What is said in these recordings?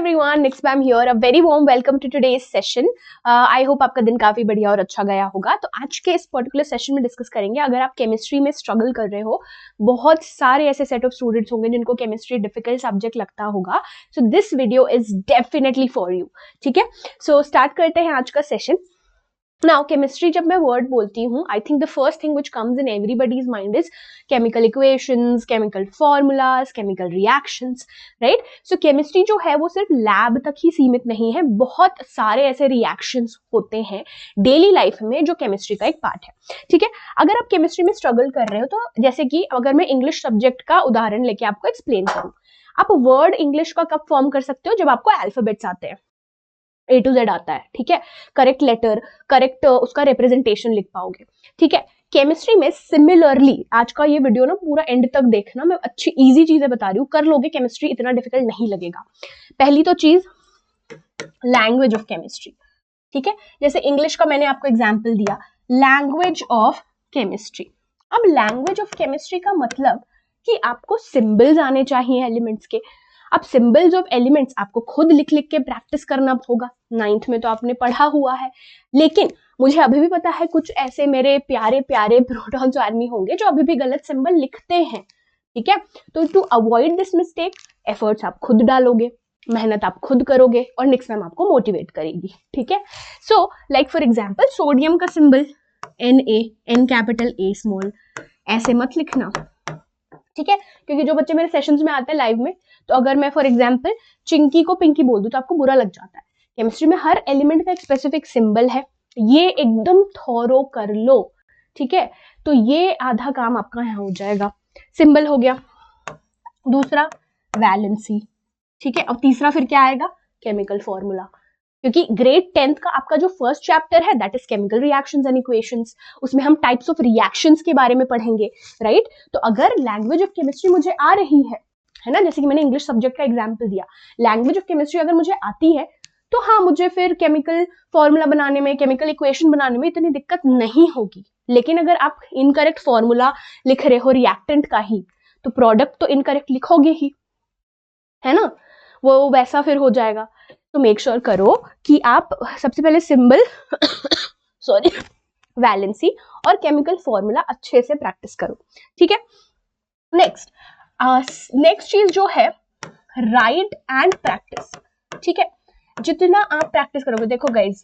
everyone, next ma'am here. A very warm welcome to today's session. I hope आपका दिन काफी बढ़िया और अच्छा गया होगा. तो आज के इस पर्टिकुलर सेशन में डिस्कस करेंगे, अगर आप केमिस्ट्री में स्ट्रगल कर रहे हो, बहुत सारे ऐसे सेट ऑफ स्टूडेंट्स होंगे जिनको केमिस्ट्री डिफिकल्ट सब्जेक्ट लगता होगा. So this video is definitely for you. ठीक है, सो स्टार्ट करते हैं आज का सेशन. Now, chemistry जब मैं word बोलती हूँ, I think the first thing which comes in everybody's mind is chemical equations, chemical formulas, chemical reactions, right? So chemistry जो है वो सिर्फ lab तक ही सीमित नहीं है, बहुत सारे ऐसे reactions होते हैं daily life में जो chemistry का एक part है. ठीक है, अगर आप chemistry में struggle कर रहे हो तो जैसे कि अगर मैं English subject का उदाहरण लेके आपको explain करूँ, आप word English का कब form कर सकते हो? जब आपको alphabets आते हैं, A to Z आता है. ठीक है, करेक्ट लेटर, करेक्ट उसका रिप्रेजेंटेशन लिख पाओगे. ठीक है, केमिस्ट्री में सिमिलरली, आज का ये वीडियो ना पूरा एंड तक देखना, मैं अच्छी इजी चीजें बता रही हूँ, कर लोगे, केमिस्ट्री इतना डिफिकल्ट नहीं लगेगा. पहली तो चीज लैंग्वेज ऑफ केमिस्ट्री. ठीक है, जैसे इंग्लिश का मैंने आपको एग्जाम्पल दिया, लैंग्वेज ऑफ केमिस्ट्री. अब लैंग्वेज ऑफ केमिस्ट्री का मतलब कि आपको सिंबल्स आने चाहिए एलिमेंट्स के. अब सिंबल्स ऑफ एलिमेंट्स आपको खुद लिख लिख के प्रैक्टिस करना होगा. 9th में तो आपने पढ़ा हुआ है, लेकिन मुझे अभी भी पता है कुछ ऐसे मेरे प्यारे प्यारे प्रोटॉन्स आर्मी होंगे जो अभी भी गलत सिंबल लिखते हैं. ठीक है, तो to avoid this mistake, efforts आप खुद डालोगे, मेहनत आप खुद करोगे और नेक्स्ट टाइम आपको मोटिवेट करेगी. ठीक है, so like for example sodium का symbol Na, N capital A small, ऐसे मत लिखना. ठीक है, क्योंकि जो बच्चे मेरे सेशंस में आते हैं लाइव में, तो अगर मैं फॉर एग्जांपल चिंकी को पिंकी बोल दूं तो आपको बुरा लग जाता है. केमिस्ट्री में हर एलिमेंट का एक स्पेसिफिक सिंबल है, ये एकदम थॉरो कर लो. ठीक है, तो ये आधा काम आपका यहाँ हो जाएगा. सिंबल हो गया. दूसरा वैलेंसी. ठीक है, अब तीसरा फिर क्या आएगा? Chemical formula. क्योंकि ग्रेड 10th का आपका जो फर्स्ट चैप्टर है that is chemical reactions and equations, उसमें हम टाइप्स ऑफ रिएक्शंस के बारे में पढ़ेंगे, राइट? तो अगर लैंग्वेज ऑफ केमिस्ट्री मुझे आ रही है ना, जैसे कि मैंने इंग्लिश सब्जेक्ट का एग्जांपल दिया, लैंग्वेज ऑफ केमिस्ट्री अगर मुझे आती है तो हाँ, मुझे फिर केमिकल फॉर्मूला बनाने में, केमिकल इक्वेशन बनाने में इतनी दिक्कत नहीं होगी. लेकिन अगर आप इनकरेक्ट फॉर्मूला लिख रहे हो रिएक्टेंट का ही, तो प्रोडक्ट तो इनकरेक्ट लिखोगे ही, है ना, वो वैसा फिर हो जाएगा. तो मेक श्योर करो कि आप सबसे पहले सिंबल सॉरी वैलेंसी और केमिकल फॉर्मूला अच्छे से प्रैक्टिस करो. ठीक है, नेक्स्ट चीज जो है राइट एंड प्रैक्टिस. ठीक है, जितना आप प्रैक्टिस करोगे, देखो गाइज,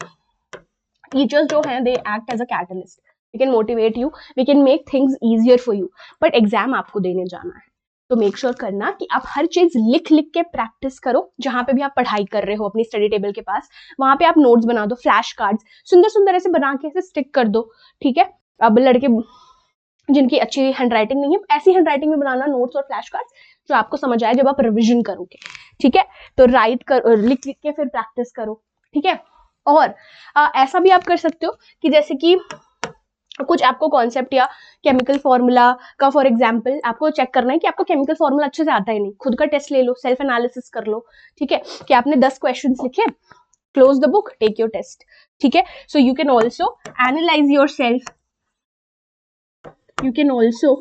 टीचर्स जो हैं they act as a catalyst. We can motivate you, we can make things easier for you, but exam आपको देने जाना है. तो मेक श्योर करना कि आप हर चीज लिख लिख के प्रैक्टिस करो. जहां पे भी आप पढ़ाई कर रहे हो अपनी स्टडी टेबल के पास, वहां पे आप नोट्स बना दो, फ्लैश कार्ड्स सुंदर सुंदर ऐसे बना के ऐसे स्टिक कर दो. ठीक है, अब लड़के जिनकी अच्छी हैंडराइटिंग नहीं है, ऐसी हैंडराइटिंग में बनाना नोट्स और फ्लैश कार्ड्स जो आपको समझ आए जब आप रिविजन करोगे. ठीक है, तो राइट कर, लिख लिख के फिर प्रैक्टिस करो. ठीक है, और ऐसा भी आप कर सकते हो कि जैसे कि कुछ आपको कॉन्सेप्ट या केमिकल फॉर्मूला का फॉर एग्जांपल आपको चेक करना है कि आपको केमिकल फॉर्मूला अच्छे से आता ही नहीं, खुद का टेस्ट ले लो, सेल्फ एनालिसिस कर लो. ठीक है, कि आपने 10 क्वेश्चंस लिखे, close the book, take your test. ठीक है, so you can also analyse yourself, you can also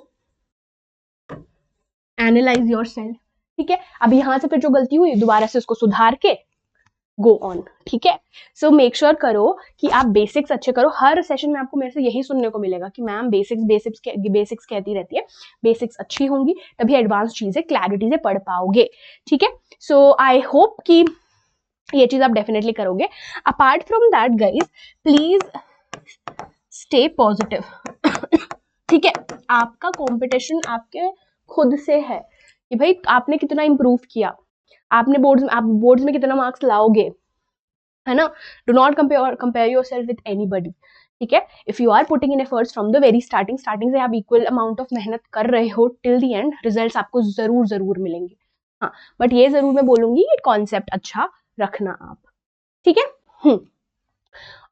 analyse yourself. ठीक है, अब यहां से फिर जो गलती हुई दोबारा से उसको सुधार के गो ऑन. ठीक है, सो मेक श्योर करो कि आप बेसिक्स अच्छे करो. हर सेशन में आपको मेरे से यही सुनने को मिलेगा कि मैम बेसिक्स कहती रहती है. बेसिक्स अच्छी होंगी तभी एडवांस चीजें क्लैरिटी से पढ़ पाओगे. ठीक है, सो आई होप कि ये चीज आप डेफिनेटली करोगे. Apart from that guys, please stay positive. ठीक है, आपका कॉम्पिटिशन आपके खुद से है कि भाई आपने कितना इंप्रूव किया, आपने बोर्ड्स में कितना मार्क्स लाओगे, है ना. Do not compare yourself with anybody. ठीक है, if you are putting in efforts from the very starting से आप इक्वल अमाउंट ऑफ मेहनत कर रहे हो टिल द एंड, रिजल्ट्स आपको जरूर मिलेंगे. हाँ, बट ये जरूर मैं बोलूंगी कि कॉन्सेप्ट अच्छा रखना आप. ठीक है,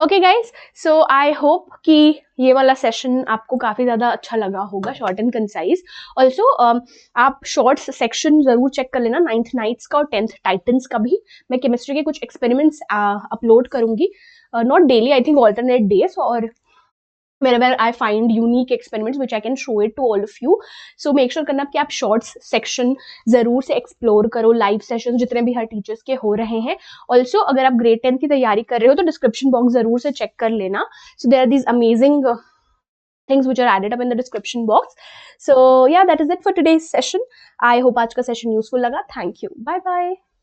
okay guys, so I hope कि ये वाला सेशन आपको काफी ज्यादा अच्छा लगा होगा, शॉर्ट एंड कंसाइज. ऑल्सो आप शॉर्ट्स सेक्शन जरूर चेक कर लेना, 9th नाइट्स का और 10th टाइटन्स का भी. मैं केमिस्ट्री के कुछ एक्सपेरिमेंट्स अपलोड करूंगी, not daily, I think alternate days, और wherever I find unique experiments which I can show it to all of you. So make sure करना कि आप shorts section जरूर से explore करो, live sessions जितने भी हर teachers के हो रहे हैं. Also अगर आप grade 10 की तैयारी कर रहे हो तो description box जरूर से check कर लेना. So there are these amazing things which are added up in the description box. So yeah, that is it for today's session. I hope आज का session useful लगा. Thank you. Bye bye.